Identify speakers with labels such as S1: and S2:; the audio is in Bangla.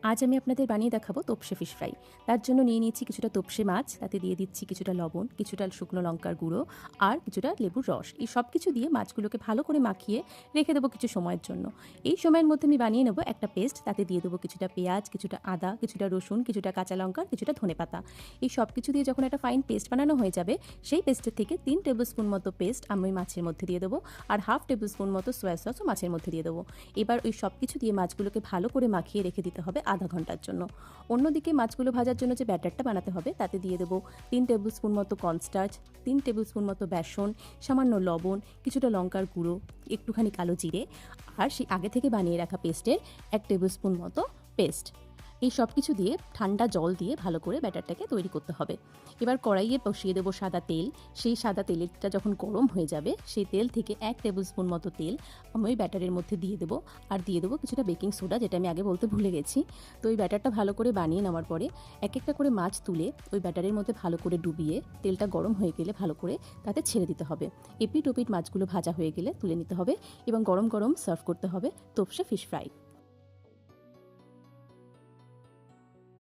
S1: আজ আমি আপনাদের বানিয়ে দেখাবো তোপসে ফিশ ফ্রাই। তার জন্য নিয়ে নিয়েছি কিছুটা তোপসে মাছ, তাতে দিয়ে দিচ্ছি কিছুটা লবণ, কিছুটা শুকনো লঙ্কার গুঁড়ো আর কিছুটা লেবুর রস। এই সব কিছু দিয়ে মাছগুলোকে ভালো করে মাখিয়ে রেখে দেবো কিছু সময়ের জন্য। এই সময়ের মধ্যে আমি বানিয়ে নেবো একটা পেস্ট, তাতে দিয়ে দেবো কিছুটা পেঁয়াজ, কিছুটা আদা, কিছুটা রসুন, কিছুটা কাঁচা লঙ্কা, কিছুটা ধনেপাতা। এই সব কিছু দিয়ে যখন একটা ফাইন পেস্ট বানানো হয়ে যাবে, সেই পেস্টের থেকে 3 টেবিল স্পুন মতো পেস্ট আমি মাছের মধ্যে দিয়ে দেবো আর হাফ টেবিল স্পুন মতো সয়া সসও মাছের মধ্যে দিয়ে দেবো। এবার ওই সব কিছু দিয়ে মাছগুলোকে ভালো করে মাখিয়ে রেখে দিতে হবে আধা ঘন্টার জন্য। অন্যদিকে মাছগুলো ভাজার জন্য যে ব্যাটারটা বানাতে হবে, তাতে দিয়ে দেবো 3 টেবিল স্পুন মতো কর্নস্টার্চ, 3 টেবিল স্পুন মতো বেসন, সামান্য লবণ, কিছুটা লঙ্কার গুঁড়ো, একটুখানি কালো জিরে আর সেই আগে থেকে বানিয়ে রাখা পেস্টের 1 টেবিল স্পুন মতো পেস্ট। এই সব কিছু দিয়ে ঠান্ডা জল দিয়ে ভালো করে ব্যাটারটাকে তৈরি করতে হবে। এবার কড়াইয়ে বসিয়ে দেবো সাদা তেল। সেই সাদা তেলটা যখন গরম হয়ে যাবে, সেই তেল থেকে 1 টেবিল স্পুন মতো তেল আমি ওই ব্যাটারের মধ্যে দিয়ে দেবো আর দিয়ে দেবো কিছুটা বেকিং সোডা, যেটা আমি আগে বলতে ভুলে গেছি। তো ওই ব্যাটারটা ভালো করে বানিয়ে নেওয়ার পরে এক একটা করে মাছ তুলে ওই ব্যাটারের মধ্যে ভালো করে ডুবিয়ে তেলটা গরম হয়ে গেলে ভালো করে তাতে ছেড়ে দিতে হবে। এপিট ওপিট মাছগুলো ভাজা হয়ে গেলে তুলে নিতে হবে এবং গরম গরম সার্ভ করতে হবে তোপসে ফিশ ফ্রাই।